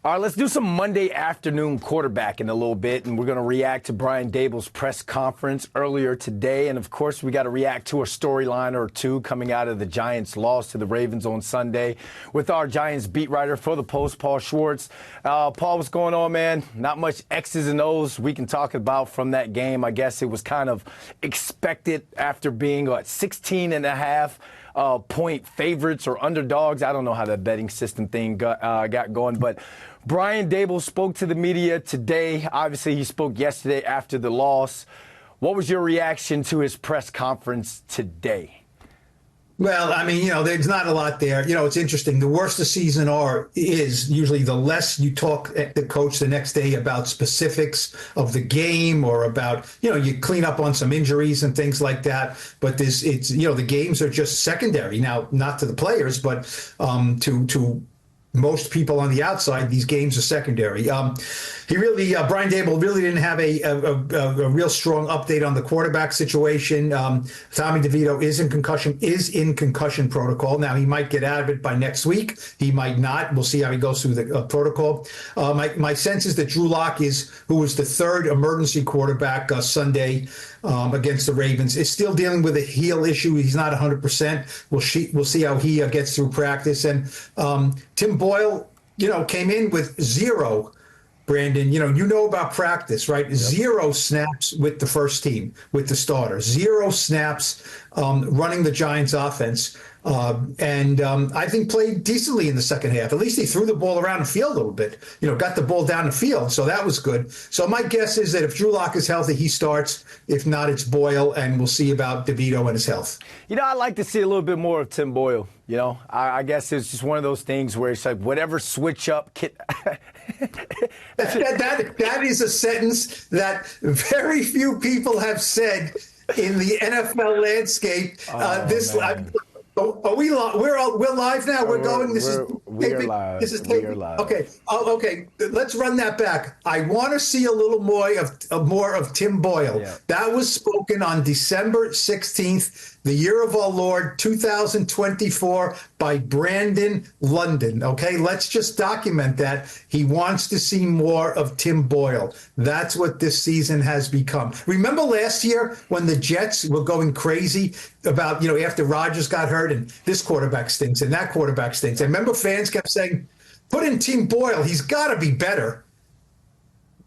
All right, let's do some Monday afternoon quarterback in a little bit, and we're going to react to Brian Daboll's press conference earlier today. And, of course, we got to react to a storyline or two coming out of the Giants' loss to the Ravens on Sunday with our Giants beat writer for the Post, Paul Schwartz. Paul, what's going on, man? Not much X's and O's we can talk about from that game. I guess it was kind of expected after being, 16 and a half point favorites or underdogs. I don't know how that betting system thing got going, but Brian Daboll spoke to the media today. Obviously, he spoke yesterday after the loss. What was your reaction to his press conference today? Well, I mean, there's not a lot there. It's interesting. The worse the season is usually the less you talk at the coach the next day about specifics of the game or about, you clean up on some injuries and things like that. But the games are just secondary now, not to the players, but to most people on the outside, these games are secondary. Brian Daboll really didn't have a real strong update on the quarterback situation. Tommy DeVito is in concussion protocol. Now, he might get out of it by next week. He might not. We'll see how he goes through the protocol. My sense is that Drew Lock who was the third emergency quarterback Sunday against the Ravens, is still dealing with a heel issue. He's not 100%. We'll see how he gets through practice. And Tim Boyle, came in with zero. Brandon, you know about practice, right? Yep. 0 snaps with the first team, with the starter. 0 snaps running the Giants offense. And I think played decently in the second half. At least he threw the ball around the field a little bit, got the ball down the field. So that was good. So my guess is that if Drew Lock is healthy, he starts. If not, it's Boyle, and we'll see about DeVito and his health. I'd like to see a little bit more of Tim Boyle. I guess it's just one of those things where it's like whatever switch up. That is a sentence that very few people have said in the NFL landscape. We're live now. We're going. We're live. This is taping. Live. Okay. Okay. Let's run that back. I want to see a little more of Tim Boyle. Yeah. That was spoken on December 16th, the year of our Lord 2024, by Brandon London. Okay. Let's just document that. He wants to see more of Tim Boyle. That's what this season has become. Remember last year when the Jets were going crazy about, after Rodgers got hurt and this quarterback stinks and that quarterback stinks. I remember fans kept saying, put in Tim Boyle. He's got to be better.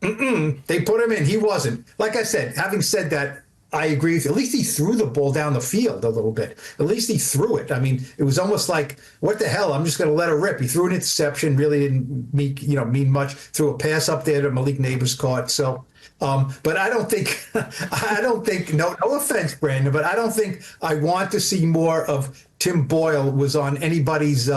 They put him in. He wasn't. Like I said, having said that, I agree with you. At least he threw the ball down the field a little bit. At least he threw it. I mean, it was almost like, what the hell? I'm just going to let her rip. He threw an interception, really didn't mean much. Threw a pass up there that Malik Neighbors caught. So, but I don't think, no offense, Brandon, but I don't think I want to see more of Tim Boyle was on anybody's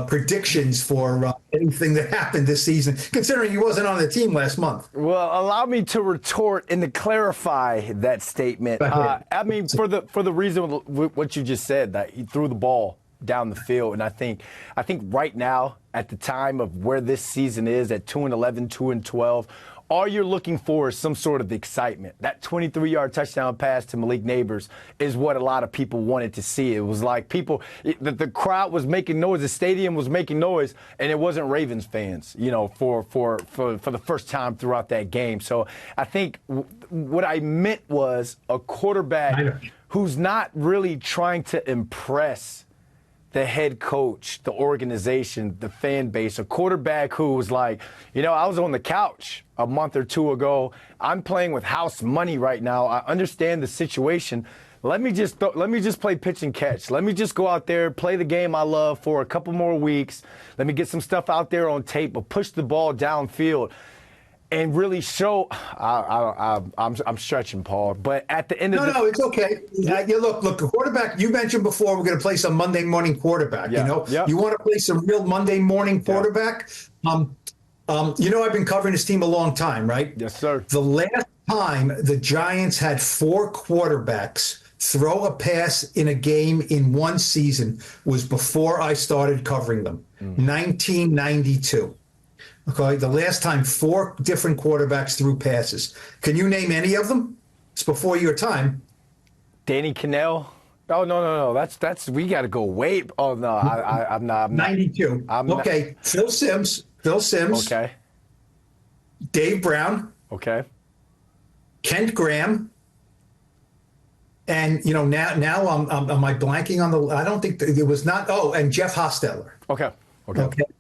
predictions for anything that happened this season, considering he wasn't on the team last month. Well, allow me to retort and to clarify that statement. I mean, for the reason what you just said, that he threw the ball down the field, and I think right now, at the time of where this season is, at 2-11, 2-12. All you're looking for is some sort of excitement. That 23-yard touchdown pass to Malik Neighbors is what a lot of people wanted to see. It was like the crowd was making noise, the stadium was making noise, and it wasn't Ravens fans, for the first time throughout that game. So I think what I meant was a quarterback who's not really trying to impress the head coach, the organization, the fan base, a quarterback who was like, I was on the couch a month or two ago. I'm playing with house money right now. I understand the situation. Let me just play pitch and catch. Let me just go out there, play the game I love for a couple more weeks. Let me get some stuff out there on tape, but push the ball downfield and really show. I'm stretching, Paul, but at the end of no, it's okay. Look, quarterback. You mentioned before we're going to play some Monday morning quarterback. Yeah. You want to play some real Monday morning quarterback. Yeah. I've been covering this team a long time, right? Yes, sir. The last time the Giants had 4 quarterbacks throw a pass in a game in one season was before I started covering them, 1992. Okay, the last time 4 different quarterbacks threw passes. Can you name any of them? It's before your time. Danny Cannell. Oh, no. That's we got to go way. Oh, no, I'm not. 92. Okay, Phil Simms. Phil Simms, Okay. Dave Brown, Okay. Kent Graham, and now am I blanking on the? I don't think it was not. Oh, and Jeff Hostetler. Okay.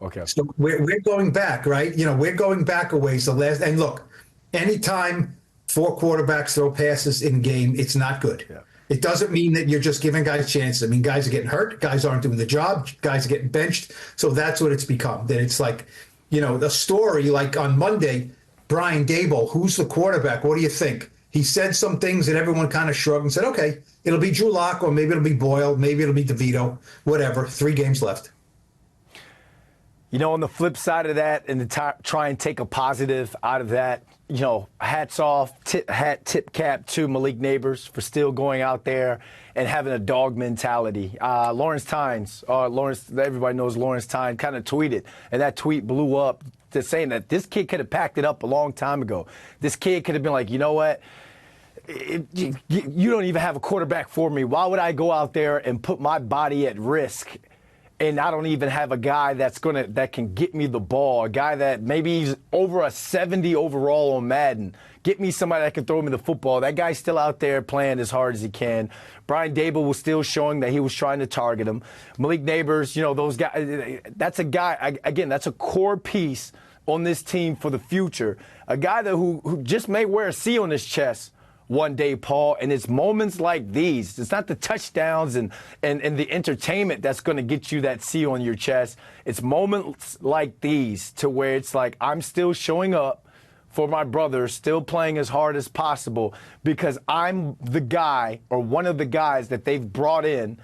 Okay. So we're going back, right? We're going back a ways. And look, anytime 4 quarterbacks throw passes in game, it's not good. Yeah. It doesn't mean that you're just giving guys chances. I mean, guys are getting hurt, guys aren't doing the job, guys are getting benched. So that's what it's become. That it's like, the story like on Monday, Brian Daboll, who's the quarterback? What do you think? He said some things that everyone kind of shrugged and said, okay, it'll be Drew Lock, or maybe it'll be Boyle, maybe it'll be DeVito, whatever. 3 games left. On the flip side of that, and to try and take a positive out of that, hats off, tip cap to Malik Neighbors for still going out there and having a dog mentality. Lawrence Tynes, everybody knows Lawrence Tynes, kind of tweeted, and that tweet blew up, to saying that this kid could have packed it up a long time ago. This kid could have been like, you know what? You don't even have a quarterback for me. Why would I go out there and put my body at risk? And I don't even have a guy that can get me the ball, a guy that maybe he's over a 70 overall on Madden. Get me somebody that can throw me the football. That guy's still out there playing as hard as he can. Brian Daboll was still showing that he was trying to target him. Malik Neighbors, those guys, that's a guy, again, that's a core piece on this team for the future. A guy who just may wear a C on his chest one day, Paul, and it's moments like these. It's not the touchdowns and the entertainment that's going to get you that C on your chest. It's moments like these to where it's like, I'm still showing up for my brother, still playing as hard as possible because I'm the guy or one of the guys that they've brought in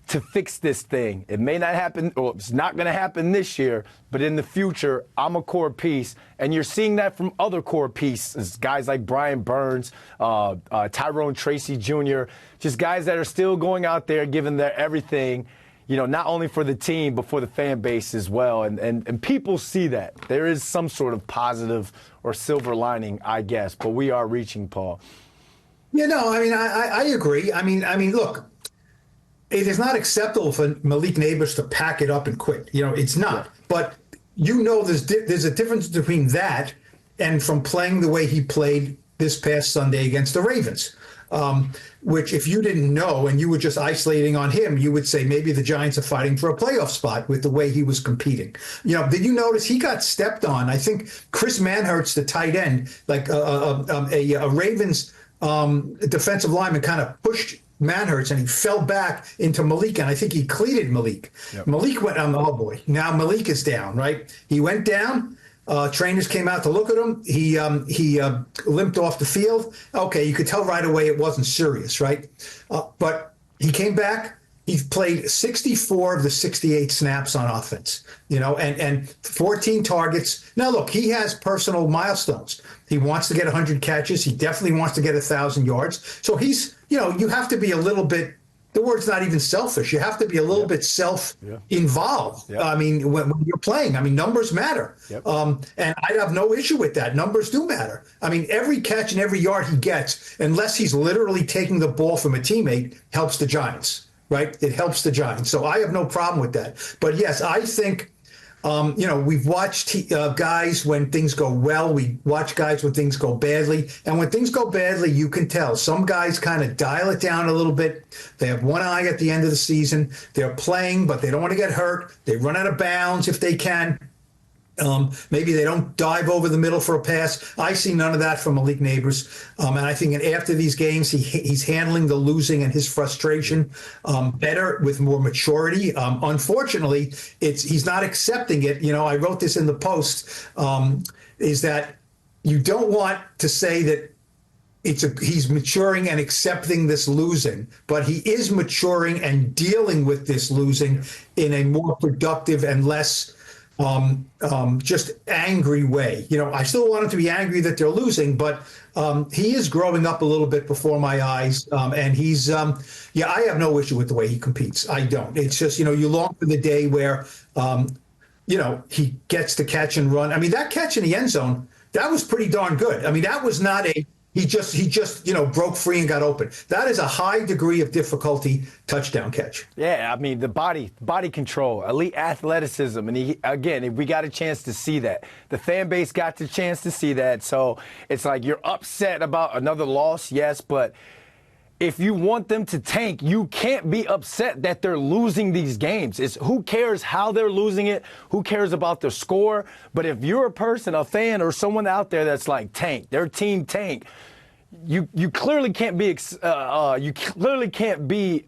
to fix this thing. It may not happen, or it's not going to happen this year, but in the future, I'm a core piece. And you're seeing that from other core pieces, guys like Brian Burns, Tyrone Tracy Jr., just guys that are still going out there giving their everything, not only for the team, but for the fan base as well. And people see that. There is some sort of positive or silver lining, I guess, but we are reaching, Paul. I agree. I mean, look, it is not acceptable for Malik Neighbors to pack it up and quit. It's not. But there's a difference between that and from playing the way he played this past Sunday against the Ravens, which if you didn't know and you were just isolating on him, you would say maybe the Giants are fighting for a playoff spot with the way he was competing. Did you notice he got stepped on? I think Chris Manhertz, the tight end, like a Ravens defensive lineman, kind of pushed Manhertz, and he fell back into Malik, and I think he cleated Malik. Yep. Malik went, oh boy, now Malik is down, right? He went down. Trainers came out to look at him. He limped off the field. Okay, you could tell right away it wasn't serious, right? But he came back. He played 64 of the 68 snaps on offense, and 14 targets. Now, look, he has personal milestones. He wants to get 100 catches. He definitely wants to get 1,000 yards. So he's, you have to be a little bit, the word's not even selfish. You have to be a little bit self-involved. Yep. I mean, when you're playing, numbers matter. Yep. And I have no issue with that. Numbers do matter. Every catch and every yard he gets, unless he's literally taking the ball from a teammate, helps the Giants. Right? It helps the Giants. So I have no problem with that. But yes, I think, we've watched guys when things go well. We watch guys when things go badly. And when things go badly, you can tell. Some guys kind of dial it down a little bit. They have one eye at the end of the season. They're playing, but they don't want to get hurt. They run out of bounds if they can. Maybe they don't dive over the middle for a pass. I see none of that from Malik Neighbors. And I think after these games, he's handling the losing and his frustration better with more maturity. Unfortunately, he's not accepting it. I wrote this in the post, is that you don't want to say that he's maturing and accepting this losing, but he is maturing and dealing with this losing in a more productive and less just angry way. I still want him to be angry that they're losing, but he is growing up a little bit before my eyes. And he's, I have no issue with the way he competes. I don't. It's just, you long for the day where, he gets to catch and run. That catch in the end zone, that was pretty darn good. That was not He just broke free and got open. That is a high degree of difficulty touchdown catch. Yeah, I mean, the body control, elite athleticism. And again, we got a chance to see that. The fan base got the chance to see that. So it's like you're upset about another loss, yes, but if you want them to tank, you can't be upset that they're losing these games. It's who cares how they're losing it? Who cares about their score? But if you're a person, a fan, or someone out there that's like tank, their team tank, you clearly can't be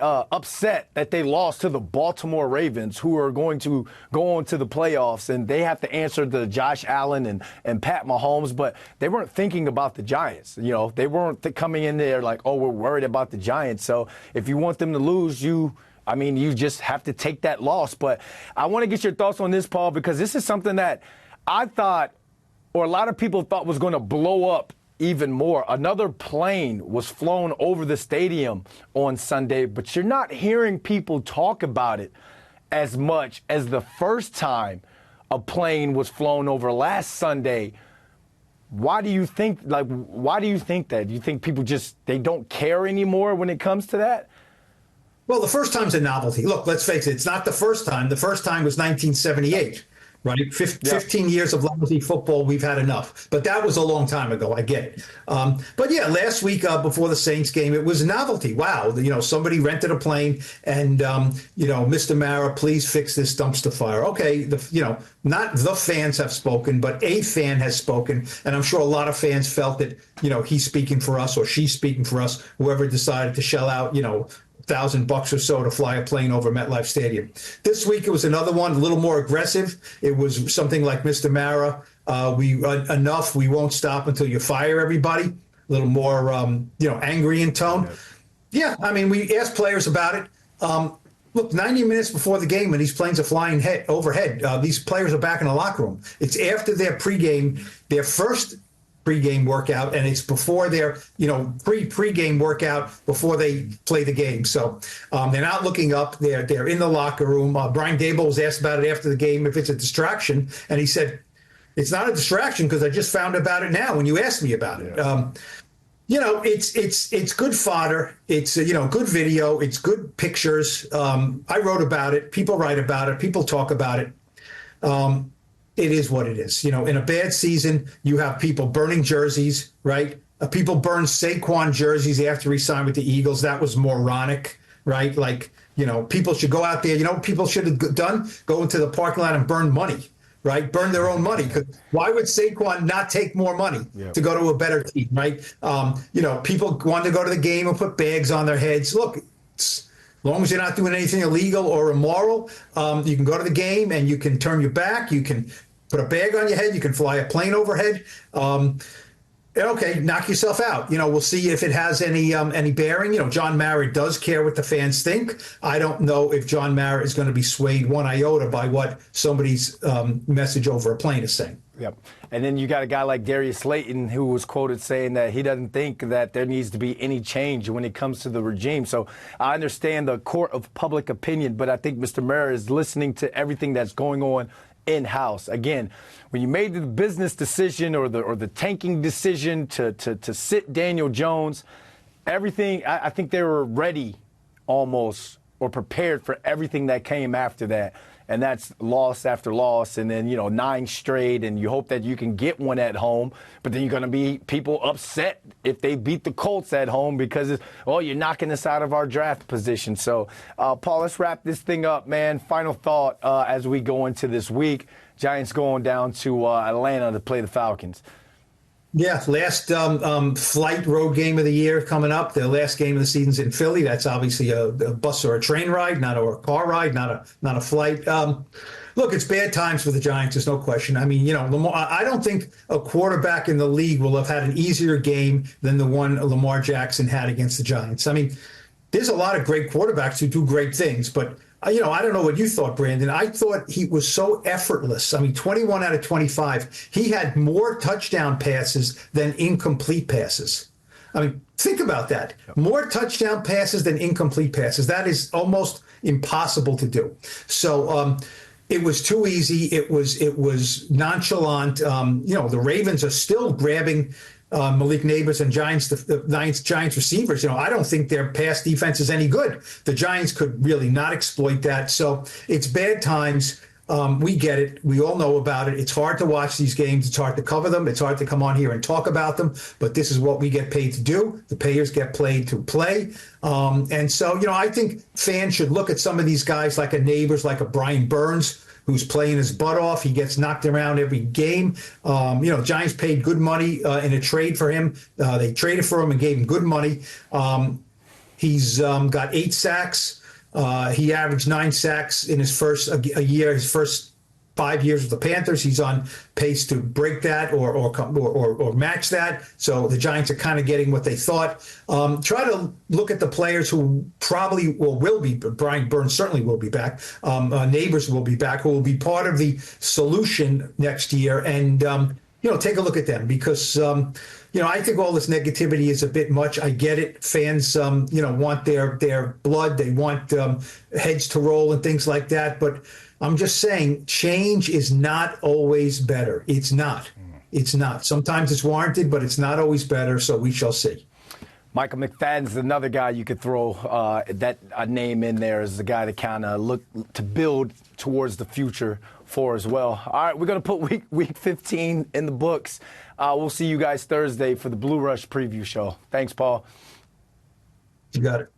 upset that they lost to the Baltimore Ravens, who are going to go on to the playoffs, and they have to answer to Josh Allen and Pat Mahomes. But they weren't thinking about the Giants. They weren't coming in there like, oh, we're worried about the Giants. So if you want them to lose, you just have to take that loss. But I want to get your thoughts on this, Paul, because this is something that I thought, or a lot of people thought, was going to blow up even more. Another plane was flown over the stadium on Sunday, but you're not hearing people talk about it as much as the first time a plane was flown over last Sunday. Why do you think that? Do you think people they don't care anymore when it comes to that? Well, the first time's a novelty. Look, let's face it, it's not the first time. The first time was 1978. Right, 15 years of lousy football, we've had enough. But that was a long time ago, I get it. But yeah, last week before the Saints game, it was a novelty. Wow, somebody rented a plane and, Mr. Mara, please fix this dumpster fire. Okay, not the fans have spoken, but a fan has spoken. And I'm sure a lot of fans felt that, he's speaking for us or she's speaking for us, whoever decided to shell out, $1,000 or so to fly a plane over MetLife Stadium. This week it was another one, a little more aggressive. It was something like, Mr. Mara, enough. We won't stop until you fire everybody. A little more, angry in tone. Yeah, I mean, we asked players about it. Look, 90 minutes before the game, when these planes are flying overhead, these players are back in the locker room. It's after their first pregame workout, and it's before their pregame workout before they play the game. So they're not looking up. They're in the locker room. Brian Daboll was asked about it after the game if it's a distraction, and he said it's not a distraction because I just found about it now when you asked me about it. It's good fodder. It's good video. It's good pictures. I wrote about it. People write about it. People talk about it. It is what it is. In a bad season, you have people burning jerseys, right? People burned Saquon jerseys after he signed with the Eagles. That was moronic, right? Like, people should go out there. People should have done? Go into the parking lot and burn money, right? Burn their own money. Why would Saquon not take more money to go to a better team, right? People want to go to the game and put bags on their heads. Look, as long as you're not doing anything illegal or immoral, you can go to the game and you can turn your back. You can put a bag on your head. You can fly a plane overhead. Okay, knock yourself out. We'll see if it has any bearing. John Mara does care what the fans think. I don't know if John Mara is going to be swayed one iota by what somebody's message over a plane is saying. Yep. And then you got a guy like Darius Slayton who was quoted saying that he doesn't think that there needs to be any change when it comes to the regime. So I understand the court of public opinion, but I think Mr. Mara is listening to everything that's going on in-house. Again, when you made the business decision or the tanking decision to sit Daniel Jones, everything, I think they were ready almost or prepared for everything that came after that. And that's loss after loss, and then, 9 straight, and you hope that you can get one at home, but then you're going to be people upset if they beat the Colts at home because, you're knocking us out of our draft position. So, Paul, let's wrap this thing up, man. Final thought as we go into this week. Giants going down to Atlanta to play the Falcons. Yeah, last flight road game of the year coming up. The last game of the season's in Philly. That's obviously a bus or a train ride, not a car ride, not a flight. Look, it's bad times for the Giants. There's no question. I mean, Lamar, I don't think a quarterback in the league will have had an easier game than the one Lamar Jackson had against the Giants. I mean, there's a lot of great quarterbacks who do great things, but I don't know what you thought, Brandon. I thought he was so effortless. I mean, 21 out of 25. He had more touchdown passes than incomplete passes. I mean, think about that. More touchdown passes than incomplete passes. That is almost impossible to do. So it was too easy. It was nonchalant. The Ravens are still grabbing Malik Neighbors and Giants receivers, I don't think their pass defense is any good. The Giants could really not exploit that. So it's bad times. We get it. We all know about it. It's hard to watch these games. It's hard to cover them. It's hard to come on here and talk about them. But this is what we get paid to do. The players get paid to play. And so, I think fans should look at some of these guys like a Neighbors, like a Brian Burns, who's playing his butt off. He gets knocked around every game. Giants paid good money in a trade for him. They traded for him and gave him good money. He's got 8 sacks. He averaged 9 sacks in his first 5 years with the Panthers. He's on pace to break that or match that. So the Giants are kind of getting what they thought. Try to look at the players who probably will be. Brian Burns certainly will be back. Neighbors will be back, who will be part of the solution next year. And take a look at them because. I think all this negativity is a bit much. I get it. Fans, want their blood. They want heads to roll and things like that. But I'm just saying, change is not always better. It's not. It's not. Sometimes it's warranted, but it's not always better. So we shall see. Michael McFadden's another guy you could throw a name in there as the guy to kind of look to build towards the future for as well. All right, we're going to put week 15 in the books. We'll see you guys Thursday for the Blue Rush preview show. Thanks, Paul. You got it.